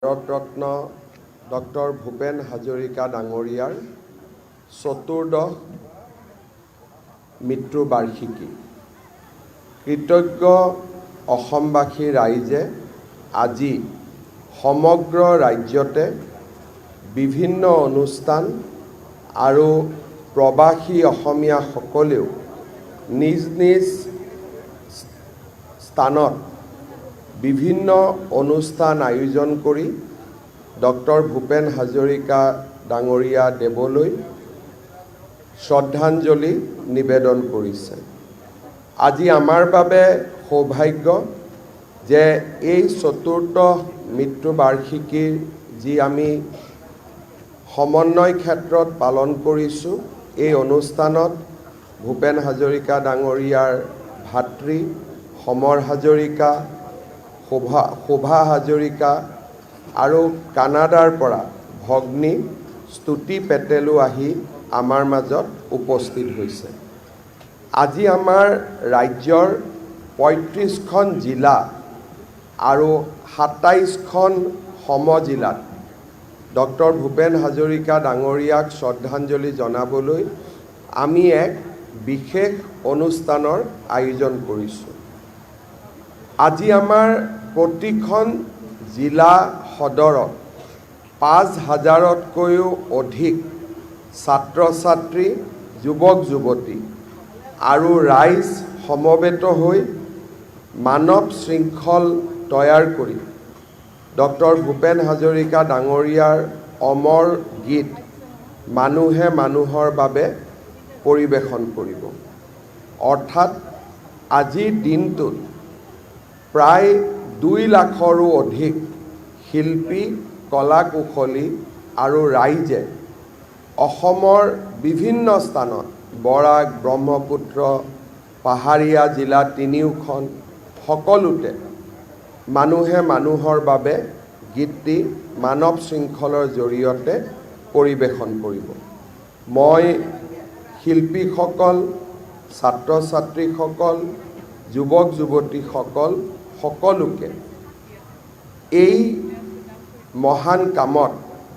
Bharat Ratna doctor Bhupen Hazarika ডাঙৰীয়াৰ চতুৰ্দশ মৃত্যু বাৰ্ষিকী। কৃতজ্ঞ অসমবাসী ৰাইজে আজি সমগ্ৰ ৰাজ্যতে বিভিন্ন অনুষ্ঠান আৰু প্ৰবাসী অসমীয়াসকলেও নিজ নিজ স্থানত বিভিন্ন অনুষ্ঠান আয়োজন কৰি ডক্টৰ ভূপেন হাজৰিকা ডাঙৰীয়া দেৱলৈ শ্ৰদ্ধাঞ্জলি নিবেদন কৰিছে। আজি আমাৰ বাবে সৌভাগ্য যে এই চতুৰ্থ মৃত্যু বাৰ্ষিকীৰ যি আমি সমন্বয় ক্ষেত্ৰত পালন কৰিছোঁ, এই অনুষ্ঠানত ভূপেন হাজৰিকা ডাঙৰীয়াৰ ভাতৃ সমৰ হাজৰিকা, শোভা হাজৰিকা আৰু কানাডাৰ পৰা ভগ্নী স্তুতি পেটেলো আহি আমাৰ মাজত উপস্থিত হৈছে। আজি আমাৰ ৰাজ্যৰ ৩৫খন জিলা আৰু ২৭খন সমজিলাত ডক্টৰ ভূপেন হাজৰিকা ডাঙৰীয়াক শ্ৰদ্ধাঞ্জলি জনাবলৈ আমি এক বিশেষ অনুষ্ঠানৰ আয়োজন কৰিছোঁ। আজি আমাৰ প্ৰতিখন জিলা সদৰত ৫,০০০তকৈও অধিক ছাত্ৰ ছাত্ৰী, যুৱক যুৱতী আৰু ৰাইজ সমবেত হৈ মানৱ শৃংখল তৈয়াৰ কৰি ডক্টৰ ভূপেন হাজৰিকা ডাঙৰীয়াৰ অমৰ গীত মানুহে মানুহৰ বাবে পৰিৱেশন কৰিব। অৰ্থাৎ আজিৰ দিনটোত প্ৰায় ২ লাখৰো অধিক শিল্পী, কলা কুশলী আৰু ৰাইজে অসমৰ বিভিন্ন স্থানত বৰাক, ব্ৰহ্মপুত্ৰ, পাহাৰীয়া জিলা তিনিওখন সকলোতে মানুহে মানুহৰ বাবে গীতটি মানৱ শৃংখলৰ জৰিয়তে পৰিৱেশন কৰিব। মই শিল্পীসকল, ছাত্ৰ ছাত্ৰীসকল, যুৱক যুৱতীসকল সকলোকে এই মহান কামত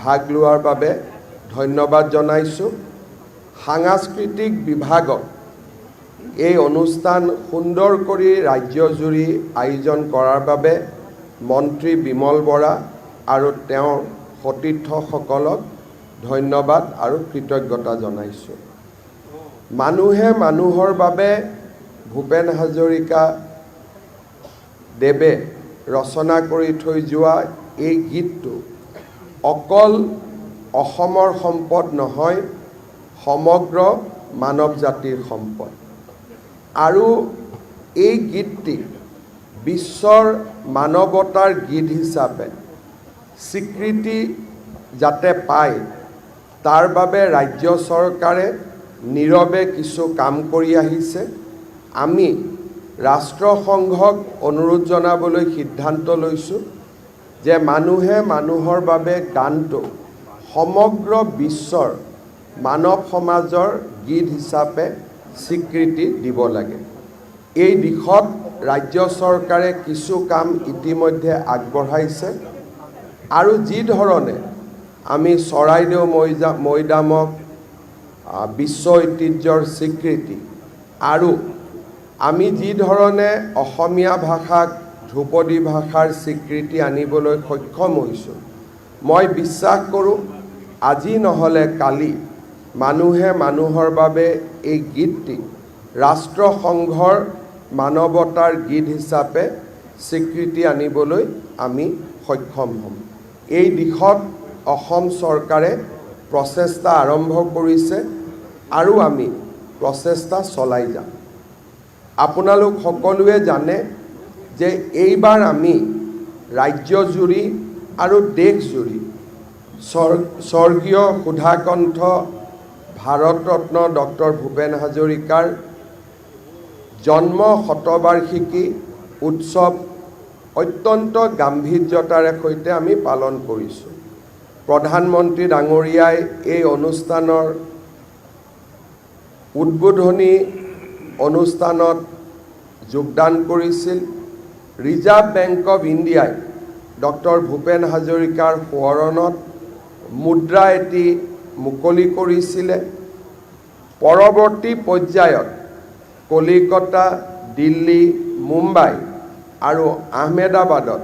ভাগ লোৱাৰ বাবে ধন্যবাদ জনাইছোঁ। সাংস্কৃতিক বিভাগক এই অনুষ্ঠান সুন্দৰ কৰি ৰাজ্যজুৰি আয়োজন কৰাৰ বাবে মন্ত্ৰী বিমল বৰা আৰু তেওঁৰ সতীৰ্থসকলক ধন্যবাদ আৰু কৃতজ্ঞতা জনাইছোঁ। মানুহে মানুহৰ বাবে ভূপেন হাজৰিকা দেৱে ৰচনা কৰি থৈ যোৱা এই গীতটো অকল অসমৰ সম্পদ নহয়, সমগ্ৰ মানৱ জাতিৰ সম্পদ। আৰু এই গীতটি বিশ্বৰ মানৱতাৰ গীত হিচাপে স্বীকৃতি যাতে পায়, তাৰ বাবে ৰাজ্য চৰকাৰে নীৰৱে কিছু কাম কৰি আহিছে। আমি ৰাষ্ট্ৰসংঘক অনুৰোধ জনাবলৈ সিদ্ধান্ত লৈছোঁ যে মানুহে মানুহৰ বাবে গানটো সমগ্ৰ বিশ্বৰ মানৱ সমাজৰ গীত হিচাপে স্বীকৃতি দিব লাগে। এই দিশত ৰাজ্য চৰকাৰে কিছু কাম ইতিমধ্যে আগবঢ়াইছে আৰু যি ধৰণে আমি চৰাইদেউ মৈদামক বিশ্ব ঐতিহ্যৰ স্বীকৃতি আৰু আমি যি ধৰণে অসমীয়া ভাষাক ধ্ৰুপদী ভাষাৰ স্বীকৃতি আনিবলৈ সক্ষম হৈছোঁ, মই বিশ্বাস কৰোঁ আজি নহ'লে কালি মানুহে মানুহৰ বাবে এই গীতটি ৰাষ্ট্ৰসংঘৰ মানৱতাৰ গীত হিচাপে স্বীকৃতি আনিবলৈ আমি সক্ষম হ'ম। এই দিশত অসম চৰকাৰে প্ৰচেষ্টা আৰম্ভ কৰিছে আৰু আমি প্ৰচেষ্টা চলাই যাম। আপোনালোক সকলোৱে জানে যে এইবাৰ আমি ৰাজ্যজুৰি আৰু দেশজুৰি স্বৰ্গীয় সুধাকণ্ঠ ভাৰতৰত্ন ডক্টৰ ভূপেন হাজৰিকাৰ জন্ম শতবাৰ্ষিকী উৎসৱ অত্যন্ত গাম্ভীৰ্যতাৰে সৈতে আমি পালন কৰিছোঁ। প্ৰধানমন্ত্ৰী ডাঙৰীয়াই এই অনুষ্ঠানৰ উদ্বোধনী অনুষ্ঠানত যোগদান কৰিছিল। ৰিজাৰ্ভ বেংক অফ ইণ্ডিয়াই ডক্টৰ ভূপেন হাজৰিকাৰ সোঁৱৰণত মুদ্ৰা এটি মুকলি কৰিছিলে। পৰৱৰ্তী পৰ্যায়ত কলিকতা, দিল্লী, মুম্বাই আৰু আহমেদাবাদত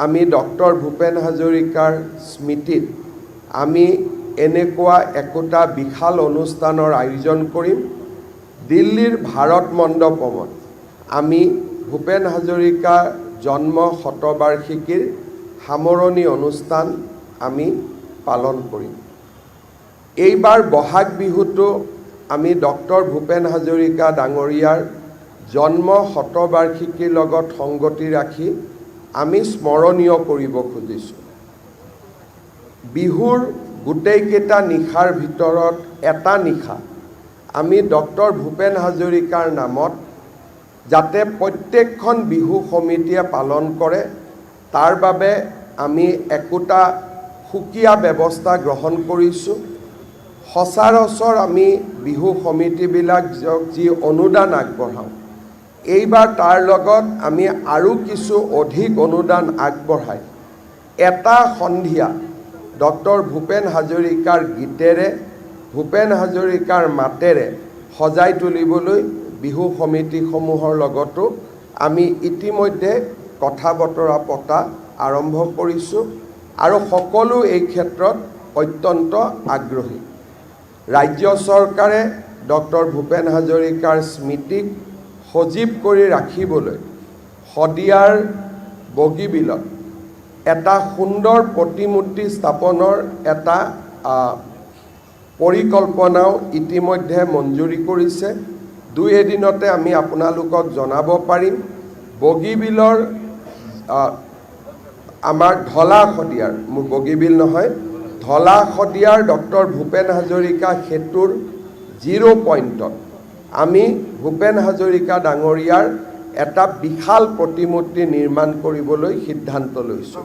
আমি ডক্টৰ ভূপেন হাজৰিকাৰ স্মৃতিত আমি এনেকুৱা একোটা বিশাল অনুষ্ঠানৰ আয়োজন কৰিম। দিল্লীৰ ভাৰত মণ্ডপমত আমি ভূপেন হাজৰিকা জন্ম শতবাৰ্ষিকীৰ সামৰণি অনুষ্ঠান আমি পালন কৰিম। এইবাৰ বহাগ বিহুটো আমি ডক্টৰ ভূপেন হাজৰিকা ডাঙৰীয়াৰ জন্ম শতবাৰ্ষিকীৰ লগত সংগতি ৰাখি আমি স্মৰণীয় কৰিব খুজিছোঁ। বিহুৰ গোটেইকেইটা নিশাৰ ভিতৰত এটা নিশা আমি ডক্টৰ ভূপেন হাজৰিকাৰ নামত যাতে প্ৰত্যেকখন বিহু সমিতিয়ে পালন কৰে তাৰ বাবে আমি একোটা সুকীয়া ব্যৱস্থা গ্ৰহণ কৰিছোঁ। সচৰাচৰ আমি বিহু সমিতিবিলাক যি অনুদান আগবঢ়াওঁ, এইবাৰ তাৰ লগত আমি আৰু কিছু অধিক অনুদান আগবঢ়াই এটা সন্ধিয়া ডক্টৰ ভূপেন হাজৰিকাৰ গীতেৰে, ভূপেন হাজৰিকাৰ মাতেৰে সজাই তুলিবলৈ বিহু সমিতিসমূহৰ লগতো আমি ইতিমধ্যে কথা বতৰা পতা আৰম্ভ কৰিছোঁ আৰু সকলো এই ক্ষেত্ৰত অত্যন্ত আগ্ৰহী। ৰাজ্য চৰকাৰে ডক্টৰ ভূপেন হাজৰিকাৰ স্মৃতিক সজীৱ কৰি ৰাখিবলৈ শদিয়াৰ বগীবিলত এটা সুন্দৰ প্ৰতিমূৰ্তি স্থাপনৰ এটা পৰিকল্পনাও ইতিমধ্যে মঞ্জুৰি কৰিছে। দুই এদিনতে আমি আপোনালোকক জনাব পাৰিম। বগীবিলৰ আমাৰ ঢলা শদিয়াৰ, মোৰ বগীবিল নহয়, ঢলা শদিয়াৰ ডক্টৰ ভূপেন হাজৰিকা সেতুৰ 0 পইণ্টত আমি ভূপেন হাজৰিকা ডাঙৰীয়াৰ এটা বিশাল প্ৰতিমূৰ্তি নিৰ্মাণ কৰিবলৈ সিদ্ধান্ত লৈছোঁ।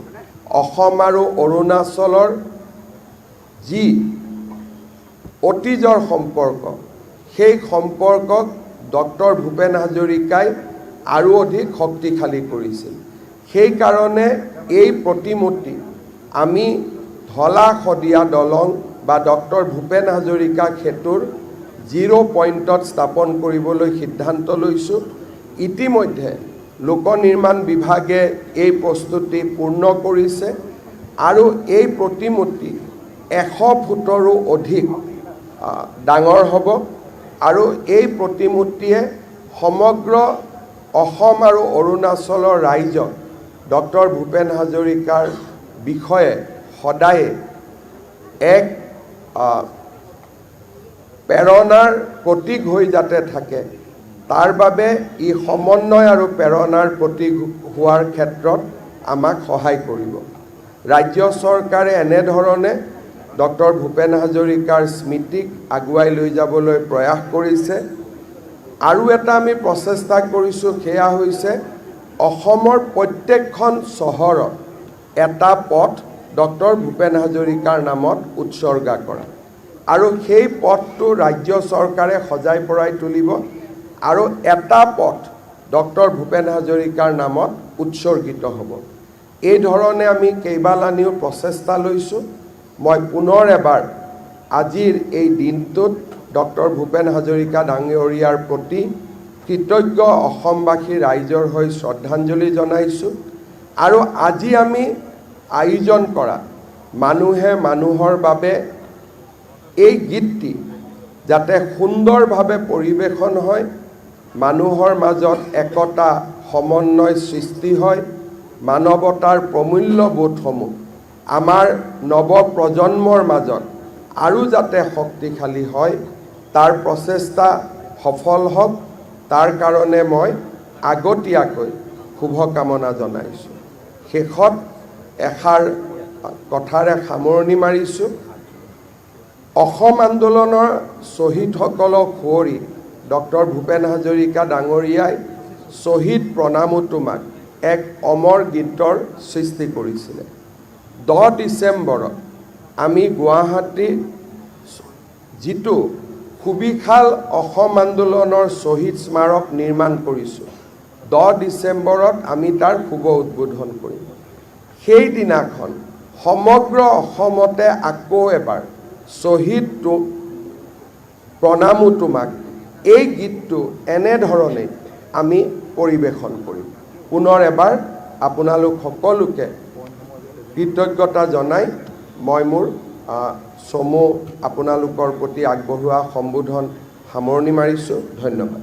অসম আৰু অৰুণাচলৰ যি অতীজৰ সম্পৰ্ক, সেই সম্পৰ্কক ডক্টৰ ভূপেন হাজৰিকাই আৰু অধিক শক্তিশালী কৰিছিল। সেইকাৰণে এই প্ৰতিমূৰ্তি আমি ঢলা শদিয়া দলং বা ডক্টৰ ভূপেন হাজৰিকা সেতুৰ 0 পইণ্টত স্থাপন কৰিবলৈ সিদ্ধান্ত লৈছোঁ। ইতিমধ্যে লোক নিৰ্মাণ বিভাগে এই প্ৰস্তুতি পূৰ্ণ কৰিছে আৰু এই প্ৰতিমূৰ্তি 100 ফুটৰো অধিক ডাঙৰ হ'ব আৰু এই প্ৰতিমূৰ্তিয়ে সমগ্ৰ অসম আৰু অৰুণাচলৰ ৰাইজক ডক্টৰ ভূপেন হাজৰিকাৰ বিষয়ে সদায়ে এক প্ৰেৰণাৰ প্ৰতীক হৈ যাতে থাকে, তাৰ বাবে ই সমন্বয় আৰু প্ৰেৰণাৰ প্ৰতীক হোৱাৰ ক্ষেত্ৰত আমাক সহায় কৰিব। ৰাজ্য চৰকাৰে এনেধৰণে ডক্টৰ ভূপেন হাজৰিকাৰ স্মৃতিক আগুৱাই লৈ যাবলৈ প্ৰয়াস কৰিছে। আৰু এটা আমি প্ৰচেষ্টা কৰিছোঁ, সেয়া হৈছে অসমৰ প্ৰত্যেকখন চহৰত এটা পথ ডক্টৰ ভূপেন হাজৰিকাৰ নামত উৎসৰ্গা কৰা আৰু সেই পথটো ৰাজ্য চৰকাৰে সজাই পৰাই তুলিব আৰু এটা পথ ডক্টৰ ভূপেন হাজৰিকাৰ নামত উৎসৰ্গিত হ'ব। এই ধৰণে আমি কেইবালানিও প্ৰচেষ্টা লৈছোঁ। মই পুনৰ এবাৰ আজিৰ এই দিনটোত ডক্টৰ ভূপেন হাজৰিকা ডাঙৰীয়াৰ প্ৰতি কৃতজ্ঞ অসমবাসী ৰাইজৰ হৈ শ্ৰদ্ধাঞ্জলি জনাইছোঁ। আৰু আজি আমি আয়োজন কৰা মানুহে মানুহৰ বাবে এই গীতটি যাতে সুন্দৰভাৱে পৰিৱেশন হয়, মানুহৰ মাজত একতা সমন্বয় সৃষ্টি হয়, মানৱতাৰ প্ৰমূল্যবোধসমূহ আমাৰ নৱপ্ৰজন্মৰ মাজত আৰু যাতে শক্তিশালী হয়, তাৰ প্ৰচেষ্টা সফল হওক, তাৰ কাৰণে মই আগতীয়াকৈ শুভকামনা জনাইছোঁ। শেষত এষাৰ কথাৰে সামৰণি মাৰিছোঁ। অসম আন্দোলনৰ শ্বহীদসকলক সুঁৱৰি ডক্টৰ ভূপেন হাজৰিকা ডাঙৰীয়াই শ্বহীদ প্ৰণামো তোমাক এক অমৰ গীতৰ সৃষ্টি কৰিছিলে। 10 ডিচেম্বৰত আমি গুৱাহাটীত যিটো সুবিশাল অসম আন্দোলনৰ শ্বহীদ স্মাৰক নিৰ্মাণ কৰিছোঁ, 10 ডিচেম্বৰত আমি তাৰ শুভ উদ্বোধন কৰিম। সেইদিনাখন সমগ্ৰ অসমতে আকৌ এবাৰ শ্বহীদ প্ৰণামো তোমাক এই গীতটো এনেধৰণে আমি পৰিৱেশন কৰিম। পুনৰ এবাৰ আপোনালোক সকলোকে কৃতজ্ঞতা জনাই মই মোৰ চমু আপোনালোকৰ প্ৰতি আগবঢ়োৱা সম্বোধন সামৰণি মাৰিছোঁ। ধন্যবাদ।